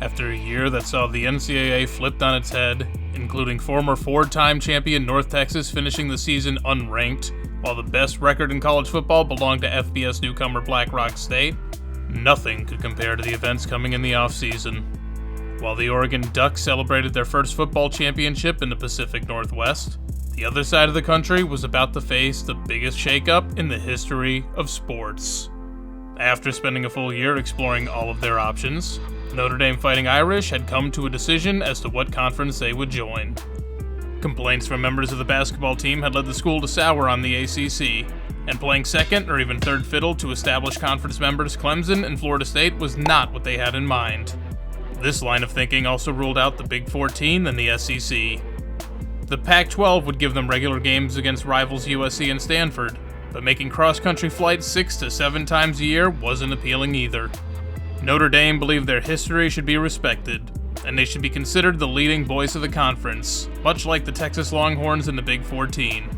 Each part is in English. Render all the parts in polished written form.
After a year that saw the NCAA flipped on its head, including former four-time champion North Texas finishing the season unranked, while the best record in college football belonged to FBS newcomer Black Rock State, nothing could compare to the events coming in the offseason. While the Oregon Ducks celebrated their first football championship in the Pacific Northwest, the other side of the country was about to face the biggest shakeup in the history of sports. After spending a full year exploring all of their options, Notre Dame Fighting Irish had come to a decision as to what conference they would join. Complaints from members of the basketball team had led the school to sour on the ACC, and playing second or even third fiddle to established conference members Clemson and Florida State was not what they had in mind. This line of thinking also ruled out the Big 14 and the SEC. The Pac-12 would give them regular games against rivals USC and Stanford, but making cross-country flights 6 to 7 times a year wasn't appealing either. Notre Dame believed their history should be respected, and they should be considered the leading voice of the conference, much like the Texas Longhorns in the Big 14.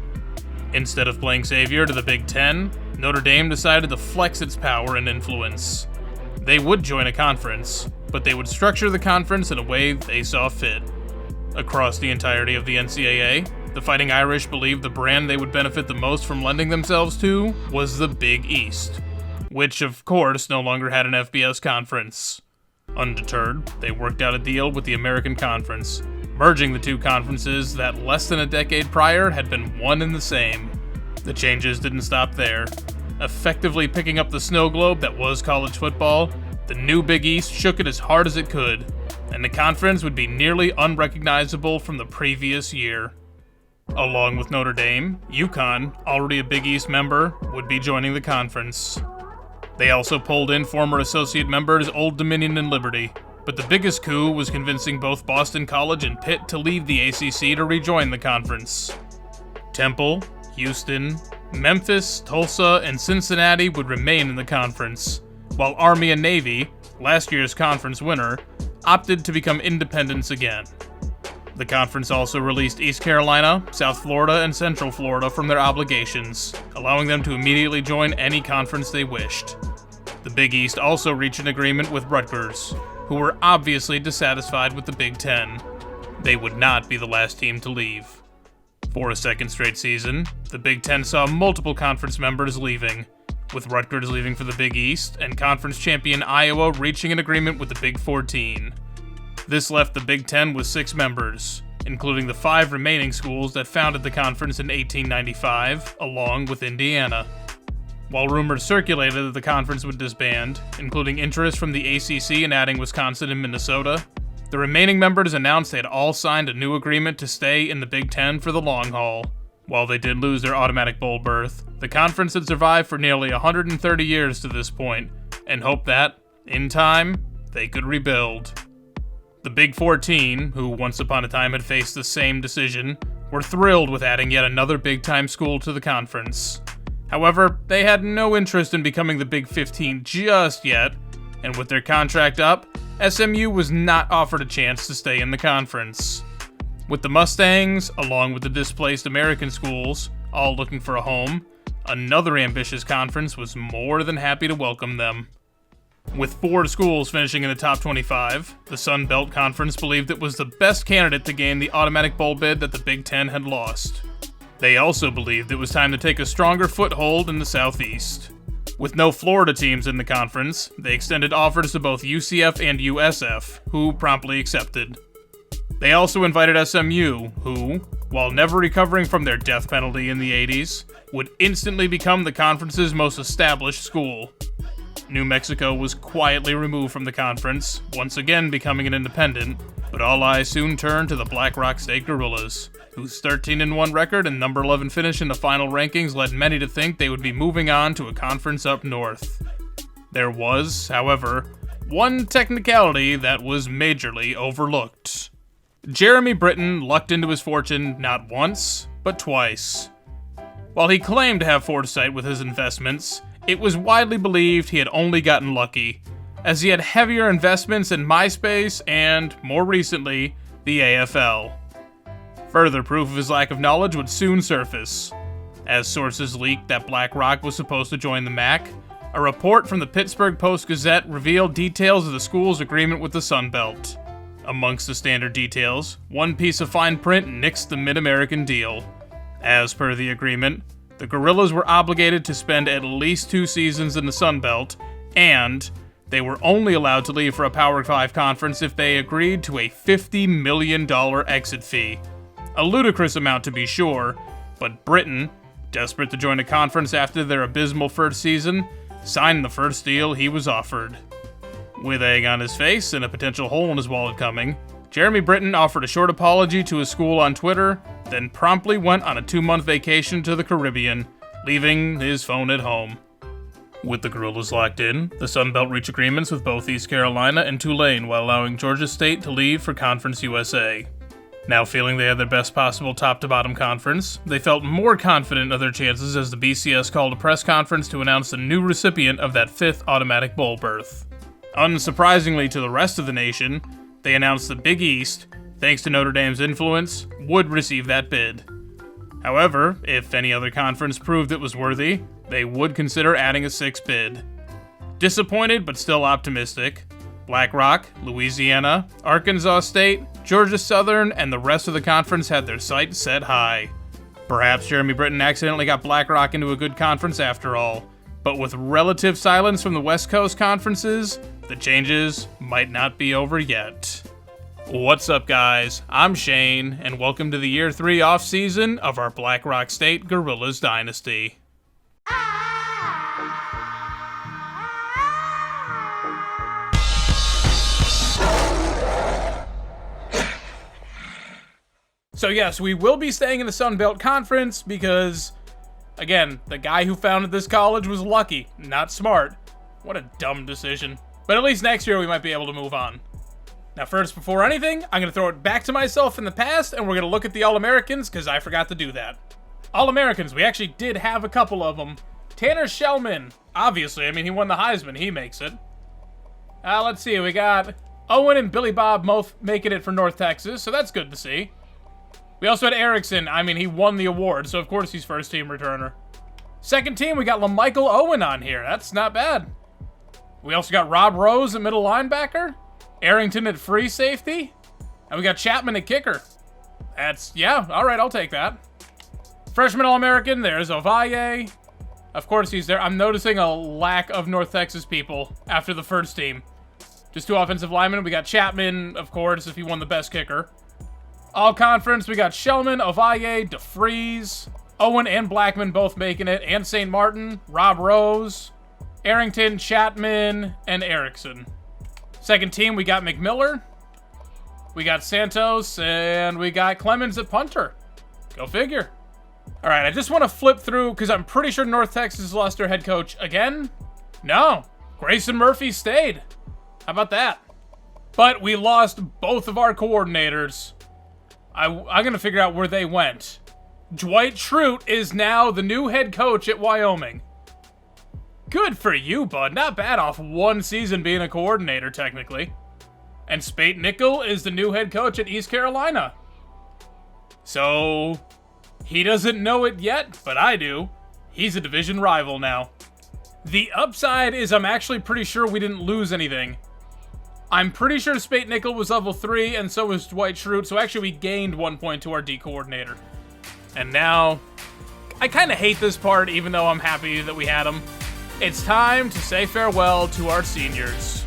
Instead of playing savior to the Big 10, Notre Dame decided to flex its power and influence. They would join a conference, but they would structure the conference in a way they saw fit. Across the entirety of the NCAA, the Fighting Irish believed the brand they would benefit the most from lending themselves to was the Big East, which of course no longer had an FBS conference. Undeterred, they worked out a deal with the American Conference, merging the two conferences that less than a decade prior had been one and the same. The changes didn't stop there. Effectively picking up the snow globe that was college football, the new Big East shook it as hard as it could, and the conference would be nearly unrecognizable from the previous year. Along with Notre Dame, UConn, already a Big East member, would be joining the conference. They also pulled in former associate members Old Dominion and Liberty, but the biggest coup was convincing both Boston College and Pitt to leave the ACC to rejoin the conference. Temple, Houston, Memphis, Tulsa, and Cincinnati would remain in the conference, while Army and Navy, last year's conference winner, opted to become independents again. The conference also released East Carolina, South Florida, and Central Florida from their obligations, allowing them to immediately join any conference they wished. The Big East also reached an agreement with Rutgers, who were obviously dissatisfied with the Big Ten. They would not be the last team to leave. For a second straight season, the Big Ten saw multiple conference members leaving, with Rutgers leaving for the Big East and conference champion Iowa reaching an agreement with the Big 14. This left the Big Ten with 6 members, including the 5 remaining schools that founded the conference in 1895, along with Indiana. While rumors circulated that the conference would disband, including interest from the ACC in adding Wisconsin and Minnesota, the remaining members announced they had all signed a new agreement to stay in the Big Ten for the long haul. While they did lose their automatic bowl berth, the conference had survived for nearly 130 years to this point, and hoped that, in time, they could rebuild. The Big 14, who once upon a time had faced the same decision, were thrilled with adding yet another big-time school to the conference. However, they had no interest in becoming the Big 15 just yet, and with their contract up, SMU was not offered a chance to stay in the conference. With the Mustangs, along with the displaced American schools, all looking for a home, another ambitious conference was more than happy to welcome them. With 4 schools finishing in the top 25, the Sun Belt Conference believed it was the best candidate to gain the automatic bowl bid that the Big Ten had lost. They also believed it was time to take a stronger foothold in the Southeast. With no Florida teams in the conference, they extended offers to both UCF and USF, who promptly accepted. They also invited SMU, who, while never recovering from their death penalty in the 80s, would instantly become the conference's most established school. New Mexico was quietly removed from the conference, once again becoming an independent, but all eyes soon turned to the Black Rock State Gorillas, whose 13-1 record and number 11 finish in the final rankings led many to think they would be moving on to a conference up north. There was, however, one technicality that was majorly overlooked. Jeremy Britton lucked into his fortune not once, but twice. While he claimed to have foresight with his investments, it was widely believed he had only gotten lucky, as he had heavier investments in MySpace and, more recently, the AFL. Further proof of his lack of knowledge would soon surface. As sources leaked that Black Rock was supposed to join the MAC, a report from the Pittsburgh Post-Gazette revealed details of the school's agreement with the Sun Belt. Amongst the standard details, one piece of fine print nixed the Mid-American deal. As per the agreement, the Gorillas were obligated to spend at least 2 seasons in the Sun Belt, and they were only allowed to leave for a Power 5 conference if they agreed to a $50 million exit fee. A ludicrous amount to be sure, but Britain, desperate to join a conference after their abysmal first season, signed the first deal he was offered. With egg on his face and a potential hole in his wallet coming, Jeremy Britton offered a short apology to his school on Twitter, then promptly went on a 2-month vacation to the Caribbean, leaving his phone at home. With the Gorillas locked in, the Sun Belt reached agreements with both East Carolina and Tulane while allowing Georgia State to leave for Conference USA. Now feeling they had their best possible top-to-bottom conference, they felt more confident of their chances as the BCS called a press conference to announce the new recipient of that 5th automatic bowl berth. Unsurprisingly to the rest of the nation, they announced the Big East, thanks to Notre Dame's influence, would receive that bid. However, if any other conference proved it was worthy, they would consider adding a 6th bid. Disappointed but still optimistic, BlackRock, Louisiana, Arkansas State, Georgia Southern, and the rest of the conference had their sights set high. Perhaps Jeremy Britton accidentally got BlackRock into a good conference after all, but with relative silence from the West Coast conferences, the changes might not be over yet. What's up, guys? I'm Shane, and welcome to the Year 3 offseason of our BlackRock State Gorillas Dynasty. So yes, we will be staying in the Sun Belt Conference because, again, the guy who founded this college was lucky, not smart. What a dumb decision. But at least next year we might be able to move on. Now first, before anything, I'm going to throw it back to myself in the past, and we're going to look at the All-Americans, because I forgot to do that. All-Americans, we actually did have a couple of them. Tanner Shellman, obviously, he won the Heisman, he makes it. Let's see, we got Owen and Billy Bob both making it for North Texas, so that's good to see. We also had Erickson, he won the award, so of course he's first team returner. Second team, we got LaMichael Owen on here, that's not bad. We also got Rob Rose at middle linebacker, Arrington at free safety, and we got Chapman at kicker. Alright, I'll take that. Freshman All-American, there's Ovalle. Of course he's there. I'm noticing a lack of North Texas people after the first team. Just 2 offensive linemen. We got Chapman, of course, if he won the best kicker. All conference, we got Shellman, Ovalle, DeFries, Owen and Blackman both making it, and St. Martin, Rob Rose, Arrington, Chapman, and Erickson. Second team, we got McMiller, we got Santos, and we got Clemens at punter. Go figure. All right, I just want to flip through, because I'm pretty sure North Texas lost their head coach again. No, Grayson Murphy stayed. How about that? But we lost both of our coordinators. I'm going to figure out where they went. Dwight Schrute is now the new head coach at Wyoming. Good for you, bud. Not bad off 1 season being a coordinator, technically. And Spate Nickel is the new head coach at East Carolina. So, he doesn't know it yet, but I do. He's a division rival now. The upside is I'm actually pretty sure we didn't lose anything. I'm pretty sure Spate Nickel was level 3, and so was Dwight Schrute, so actually we gained 1 point to our D coordinator. And now, I kind of hate this part, even though I'm happy that we had him. It's time to say farewell to our seniors.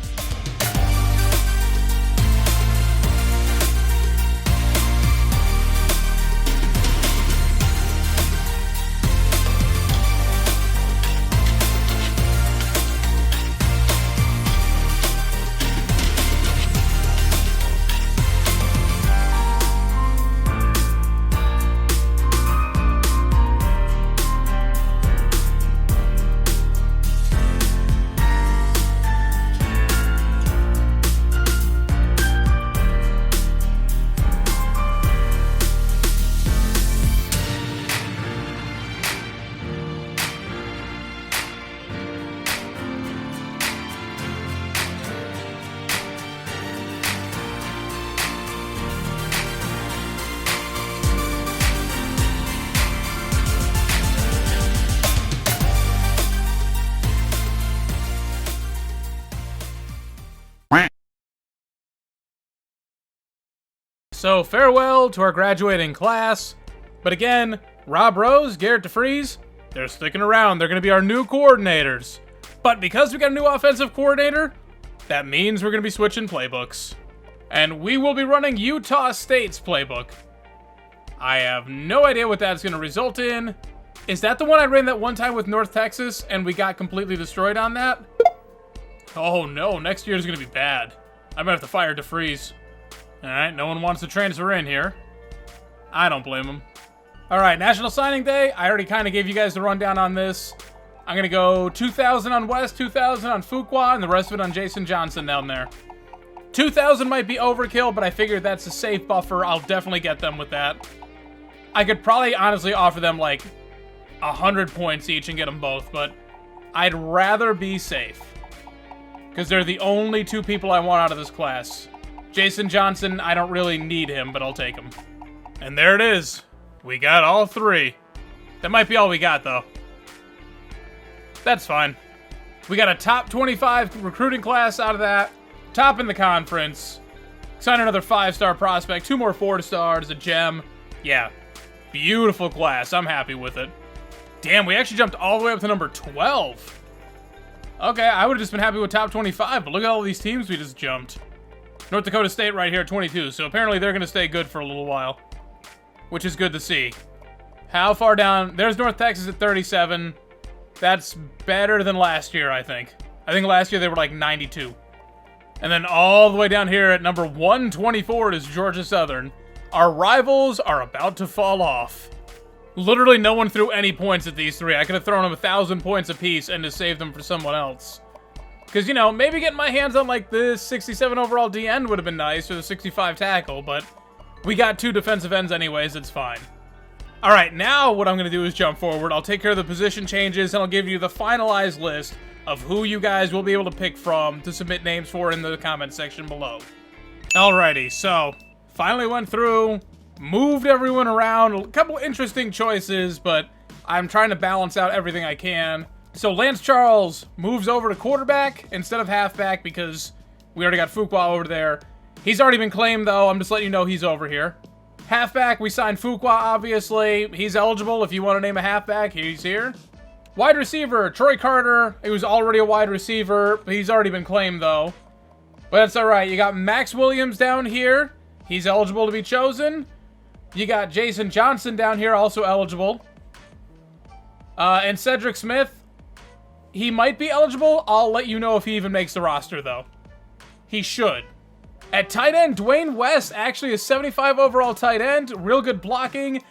So farewell to our graduating class. But again, Rob Rose, Garrett DeFries, they're sticking around. They're going to be our new coordinators. But because we got a new offensive coordinator, that means we're going to be switching playbooks. And we will be running Utah State's playbook. I have no idea what that's going to result in. Is that the one I ran that one time with North Texas and we got completely destroyed on that? Oh no, next year is going to be bad. I'm going to have to fire DeFries. Alright, no one wants to transfer in here. I don't blame them. Alright, National Signing Day. I already kind of gave you guys the rundown on this. I'm going to go 2,000 on West, 2,000 on Fuqua, and the rest of it on Jason Johnson down there. 2,000 might be overkill, but I figured that's a safe buffer. I'll definitely get them with that. I could probably honestly offer them like 100 points each and get them both, but I'd rather be safe. Because they're the only two people I want out of this class. Jason Johnson, I don't really need him, but I'll take him. And there it is. We got all three. That might be all we got, though. That's fine. We got a top 25 recruiting class out of that. Top in the conference. Sign another 5-star prospect. 2 more 4-stars. A gem. Yeah. Beautiful class. I'm happy with it. Damn, we actually jumped all the way up to number 12. Okay, I would have just been happy with top 25, but look at all these teams we just jumped. North Dakota State right here at 22, so apparently they're going to stay good for a little while, which is good to see. How far down? There's North Texas at 37. That's better than last year, I think. I think last year they were like 92. And then all the way down here at number 124 is Georgia Southern. Our rivals are about to fall off. Literally no one threw any points at these three. I could have thrown them 1,000 points apiece and just saved them for someone else. Because, you know, maybe getting my hands on like this 67 overall D end would have been nice, or the 65 tackle, but we got 2 defensive ends anyways, it's fine. Alright, now what I'm going to do is jump forward. I'll take care of the position changes, and I'll give you the finalized list of who you guys will be able to pick from to submit names for in the comment section below. Alrighty, so finally went through, moved everyone around, a couple interesting choices, but I'm trying to balance out everything I can. So Lance Charles moves over to quarterback instead of halfback because we already got Fuqua over there. He's already been claimed, though. I'm just letting you know he's over here. Halfback, we signed Fuqua, obviously. He's eligible. If you want to name a halfback, he's here. Wide receiver, Troy Carter. He was already a wide receiver, but he's already been claimed, though. But that's all right. You got Max Williams down here. He's eligible to be chosen. You got Jason Johnson down here, also eligible. And Cedric Smith, he might be eligible. I'll let you know if he even makes the roster, though. He should. At tight end, Dwayne West, actually a 75 overall tight end. Real good blocking.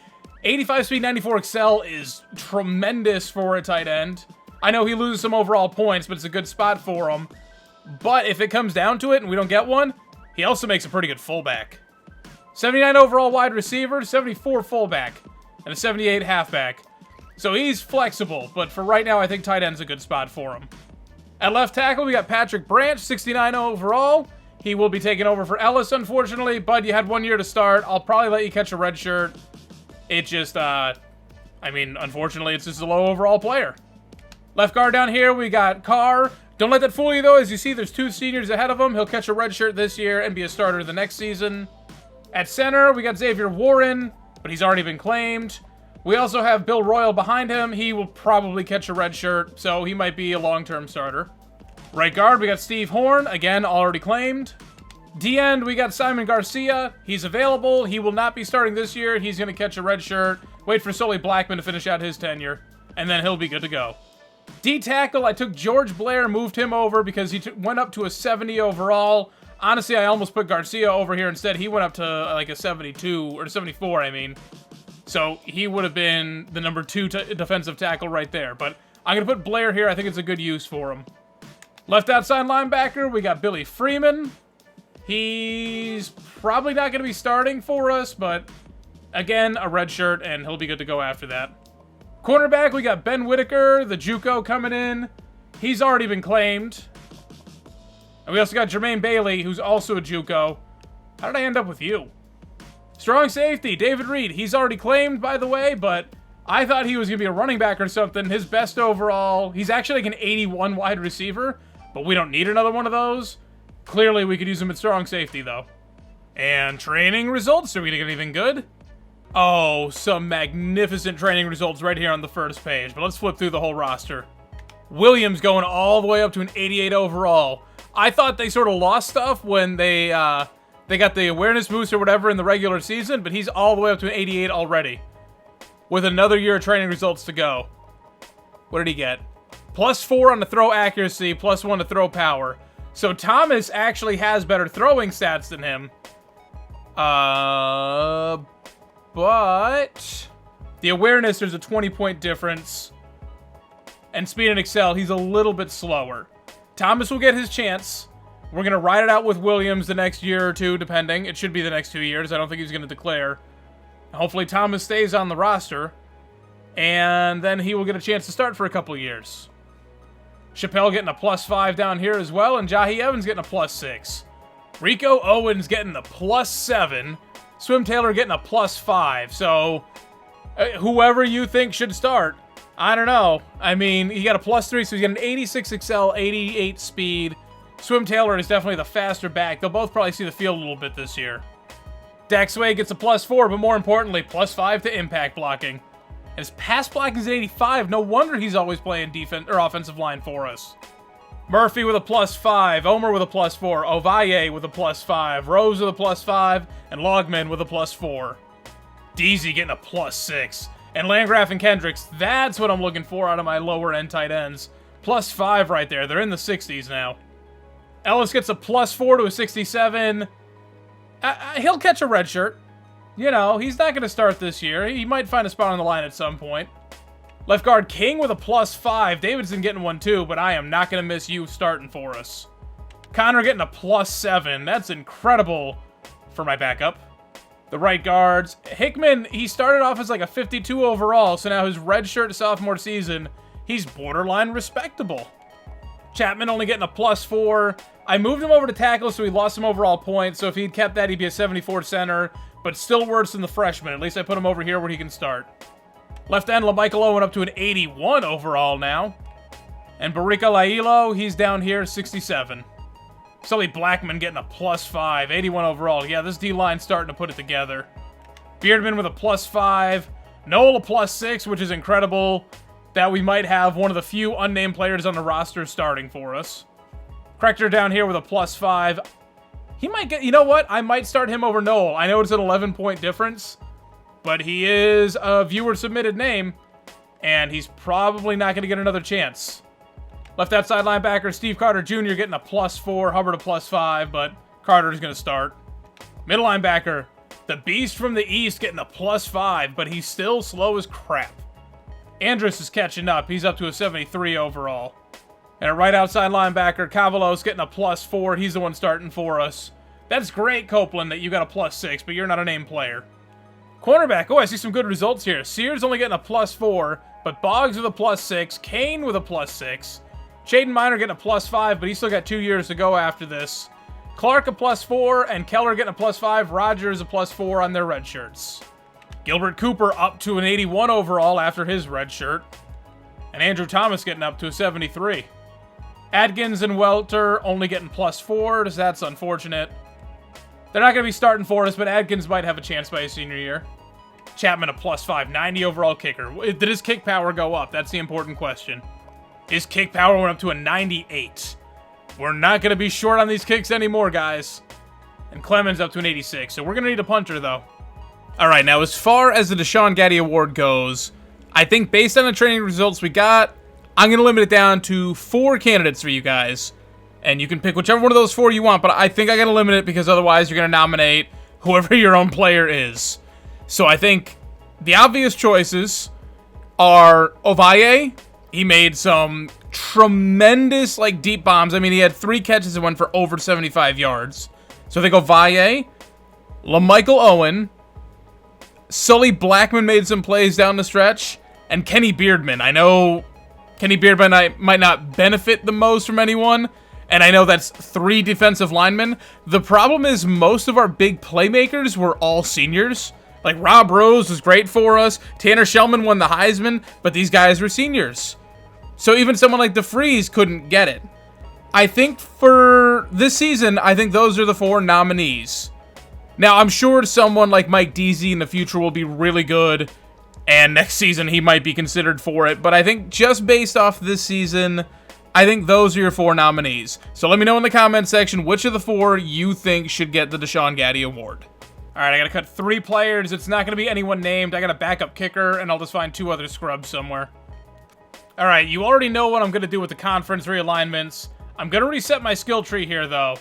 85 speed, 94 excel is tremendous for a tight end. I know he loses some overall points, but it's a good spot for him. But if it comes down to it and we don't get one, he also makes a pretty good fullback. 79 overall wide receiver, 74 fullback, and a 78 halfback. So he's flexible, but for right now, I think tight end's a good spot for him. At left tackle, we got Patrick Branch, 69 overall. He will be taking over for Ellis, unfortunately, but you had 1 year to start. I'll probably let you catch a red shirt. It just, unfortunately, it's just a low overall player. Left guard down here, we got Carr. Don't let that fool you, though. As you see, there's 2 seniors ahead of him. He'll catch a red shirt this year and be a starter the next season. At center, we got Xavier Warren, but he's already been claimed. We also have Bill Royal behind him. He will probably catch a red shirt, so he might be a long-term starter. Right guard, we got Steve Horn, again, already claimed. D-end, we got Simon Garcia. He's available. He will not be starting this year. He's going to catch a red shirt. Wait for Sully Blackman to finish out his tenure, and then he'll be good to go. D-tackle, I took George Blair, moved him over because he went up to a 70 overall. Honestly, I almost put Garcia over here instead. He went up to like a 72, or 74, I mean. So he would have been the number 2 defensive tackle right there. But I'm going to put Blair here. I think it's a good use for him. Left outside linebacker, we got Billy Freeman. He's probably not going to be starting for us, but again, a red shirt, and he'll be good to go after that. Cornerback, we got Ben Whitaker, the JUCO, coming in. He's already been claimed. And we also got Jermaine Bailey, who's also a JUCO. How did I end up with you? Strong safety, David Reed. He's already claimed, by the way, but I thought he was going to be a running back or something. His best overall, he's actually like an 81 wide receiver, but we don't need another one of those. Clearly, we could use him at strong safety, though. And training results. Are we going to get anything good? Oh, some magnificent training results right here on the first page. But let's flip through the whole roster. Williams going all the way up to an 88 overall. I thought they sort of lost stuff when they got the awareness boost or whatever in the regular season, but he's all the way up to an 88 already. With another year of training results to go. What did he get? +4 on the throw accuracy, +1 to throw power. So Thomas actually has better throwing stats than him. But the awareness, there's a 20-point difference. And speed and excel, he's a little bit slower. Thomas will get his chance. We're going to ride it out with Williams the next year or two, depending. It should be the next 2 years. I don't think he's going to declare. Hopefully Thomas stays on the roster. And then he will get a chance to start for a couple years. Chappelle getting a +5 down here as well. And Jahi Evans getting a +6. Rico Owens getting a +7. Swim Taylor getting a +5. So, whoever you think should start, I don't know. I mean, he got a +3, so he's got an 86 excel, 88 speed. Swim Taylor is definitely the faster back. They'll both probably see the field a little bit this year. Dak Sway gets a +4, but more importantly, +5 to impact blocking. And his pass blocking is 85. No wonder he's always playing defense or offensive line for us. Murphy with a +5, Omer with a +4, Ovalle with a +5, Rose with a +5, and Logman with a +4. Deasy getting a +6. And Landgraf and Kendricks, that's what I'm looking for out of my lower end tight ends. +5 right there. They're in the 60s now. Ellis gets a +4 to a 67. He'll catch a red shirt. You know, he's not going to start this year. He might find a spot on the line at some point. Left guard King with a +5. Davidson getting one too, but I am not going to miss you starting for us. Connor getting a +7. That's incredible for my backup. The right guards. Hickman, he started off as like a 52 overall, so now his redshirt sophomore season, he's borderline respectable. Chapman only getting a +4. I moved him over to tackle, so he lost some overall points, so if he'd kept that, he'd be a 74 center, but still worse than the freshman. At least I put him over here where he can start. Left end, LaMichael Owen up to an 81 overall now. And Barika Lailo, he's down here, 67. Sully Blackman getting a +5, 81 overall. Yeah, this D-line's starting to put it together. Beardman with a +5. Noel a +6, which is incredible that we might have one of the few unnamed players on the roster starting for us. Crector down here with a +5. He might get, you know what? I might start him over Noel. I know it's an 11-point difference, but he is a viewer-submitted name, and he's probably not going to get another chance. Left outside linebacker, Steve Carter Jr. getting a +4, Hubbard a +5, but Carter's going to start. Middle linebacker, the Beast from the East getting a +5, but he's still slow as crap. Andrus is catching up. He's up to a 73 overall. And a right outside linebacker, Cavalos getting a +4. He's the one starting for us. That's great, Copeland, that you got a +6, but you're not a named player. Cornerback, oh, I see some good results here. Sears only getting a +4, but Boggs with a +6. Kane with a +6. Shaden Miner getting a +5, but he's still got 2 years to go after this. Clark a +4, and Keller getting a +5. Rogers a +4 on their red shirts. Gilbert Cooper up to an 81 overall after his red shirt. And Andrew Thomas getting up to a 73. Adkins and Welter only getting +4s. That's unfortunate. They're not going to be starting for us, but Adkins might have a chance by his senior year. Chapman a +5, 90 overall kicker. Did his kick power go up? That's the important question. His kick power went up to a 98. We're not going to be short on these kicks anymore, guys. And Clemens up to an 86. So we're going to need a punter, though. All right, now as far as the Deshaun Gaddy Award goes, I think based on the training results we got, I'm going to limit it down to 4 candidates for you guys. And you can pick whichever one of those 4 you want, but I think I got to limit it because otherwise you're going to nominate whoever your own player is. So I think the obvious choices are Ovalle. He made some tremendous, deep bombs. I mean, he had 3 catches and went for over 75 yards. So I think Ovalle, LaMichael Owen, Sully Blackman made some plays down the stretch, and Kenny Beardman. I know Kenny Beardman might not benefit the most from anyone, and I know that's 3 defensive linemen. The problem is most of our big playmakers were all seniors. Like, Rob Rose was great for us. Tanner Shellman won the Heisman, but these guys were seniors. So even someone like DeFreeze couldn't get it. I think for this season, I think those are the 4 nominees. Now, I'm sure someone like Mike Deasy in the future will be really good, and next season he might be considered for it, but I think just based off this season, I think those are your 4 nominees. So let me know in the comment section which of the 4 you think should get the Deshaun Gaddy Award. Alright, I gotta cut 3 players. It's not gonna be anyone named. I got a backup kicker, and I'll just find 2 other scrubs somewhere. Alright, you already know what I'm gonna do with the conference realignments. I'm gonna reset my skill tree here, though.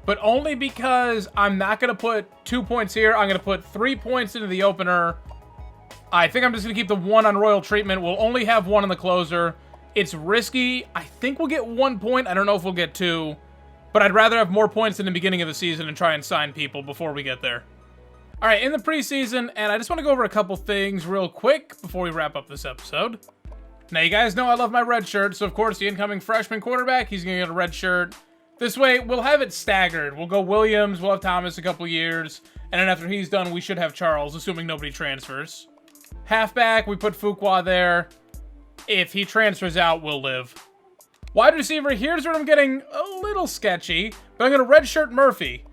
But only because I'm not gonna put 2 points here. I'm gonna put 3 points into the opener. I think I'm just gonna keep the 1 on Royal Treatment. We'll only have 1 on the closer. It's risky. I think we'll get 1 point. I don't know if we'll get 2. But I'd rather have more points in the beginning of the season and try and sign people before we get there. Alright, in the preseason, and I just want to go over a couple things real quick before we wrap up this episode. Now, you guys know I love my red shirt, so of course the incoming freshman quarterback, he's going to get a red shirt. This way, we'll have it staggered. We'll go Williams, we'll have Thomas a couple years, and then after he's done, we should have Charles, assuming nobody transfers. Halfback, we put Fuqua there. If he transfers out, we'll live. Wide receiver, here's where I'm getting a little sketchy, but I'm going to redshirt Murphy.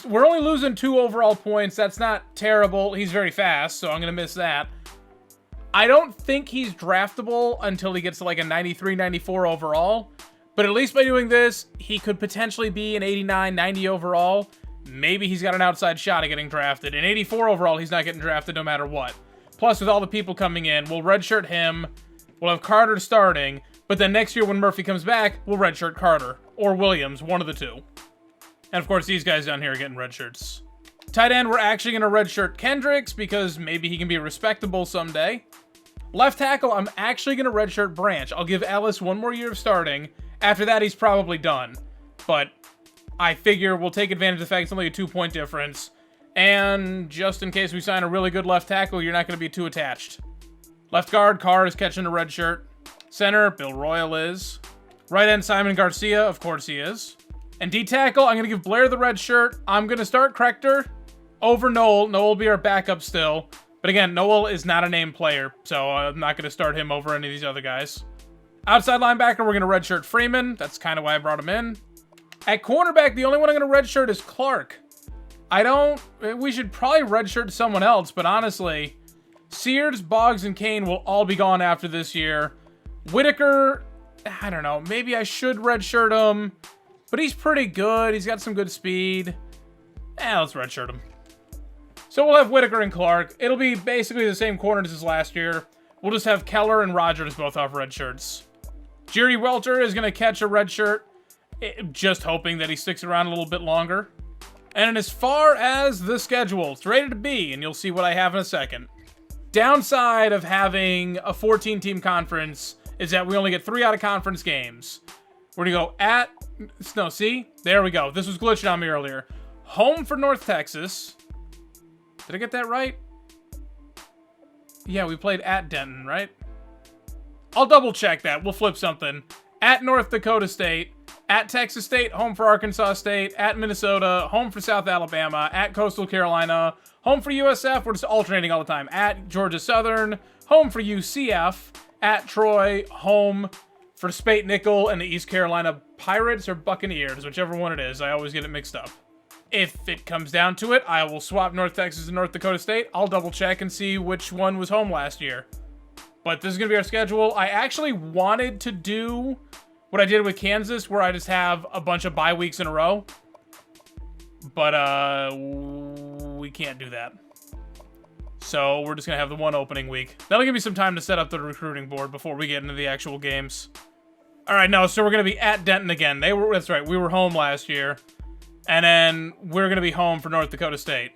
We're only losing 2 overall points. That's not terrible. He's very fast, so I'm going to miss that. I don't think he's draftable until he gets to like a 93, 94 overall. But at least by doing this, he could potentially be an 89, 90 overall. Maybe he's got an outside shot at getting drafted. In 84 overall, he's not getting drafted no matter what. Plus, with all the people coming in, we'll redshirt him. We'll have Carter starting. But then next year when Murphy comes back, we'll redshirt Carter. Or Williams, one of the 2. And of course, these guys down here are getting red shirts. Tight end, we're actually going to redshirt Kendricks because maybe he can be respectable someday. Left tackle, I'm actually going to redshirt Branch. I'll give Ellis 1 more year of starting. After that, he's probably done. But I figure we'll take advantage of the fact it's only a 2-point difference. And just in case we sign a really good left tackle, you're not going to be too attached. Left guard, Carr is catching a red shirt. Center, Bill Royal is. Right end, Simon Garcia, of course he is. And D-tackle, I'm going to give Blair the red shirt. I'm going to start Krechter over Noel. Noel will be our backup still. But again, Noel is not a named player, so I'm not going to start him over any of these other guys. Outside linebacker, we're going to redshirt Freeman. That's kind of why I brought him in. At cornerback, the only one I'm going to redshirt is Clark. We should probably redshirt someone else, but honestly, Sears, Boggs, and Kane will all be gone after this year. Whitaker, I don't know, maybe I should redshirt him. But he's pretty good. He's got some good speed. Let's redshirt him. So we'll have Whitaker and Clark. It'll be basically the same corners as last year. We'll just have Keller and Rogers both off red shirts. Jerry Welter is going to catch a red shirt. Just hoping that he sticks around a little bit longer. And as far as the schedule, it's rated to be, and you'll see what I have in a second. Downside of having a 14-team conference is that we only get 3 out-of-conference games. We're going to go at... No, see? There we go. This was glitching on me earlier. Home for North Texas. Did I get that right? Yeah, we played at Denton, right? I'll double check that. We'll flip something. At North Dakota State. At Texas State. Home for Arkansas State. At Minnesota. Home for South Alabama. At Coastal Carolina. Home for USF. We're just alternating all the time. At Georgia Southern. Home for UCF. At Troy. Home for Spate Nickel and the East Carolina Pirates or Buccaneers, whichever one it is. I always get it mixed up. If it comes down to it, I will swap North Texas and North Dakota State. I'll double check and see which one was home last year. But this is going to be our schedule. I actually wanted to do what I did with Kansas, where I just have a bunch of bye weeks in a row. But we can't do that. So we're just going to have the 1 opening week. That'll give me some time to set up the recruiting board before we get into the actual games. All right, no, so we're going to be at Denton again. That's right, we were home last year. And then we're going to be home for North Dakota State.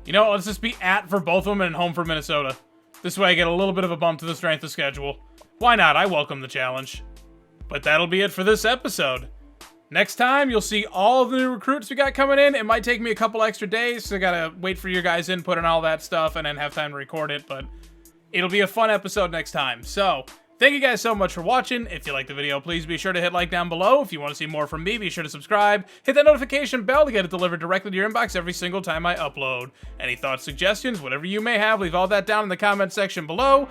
You know, let's just be at for both of them and home for Minnesota. This way I get a little bit of a bump to the strength of schedule. Why not? I welcome the challenge. But that'll be it for this episode. Next time, you'll see all of the new recruits we got coming in. It might take me a couple extra days, so I gotta wait for your guys' input and all that stuff and then have time to record it, but it'll be a fun episode next time. So, thank you guys so much for watching. If you liked the video, please be sure to hit like down below. If you want to see more from me, be sure to subscribe. Hit that notification bell to get it delivered directly to your inbox every single time I upload. Any thoughts, suggestions, whatever you may have, leave all that down in the comment section below.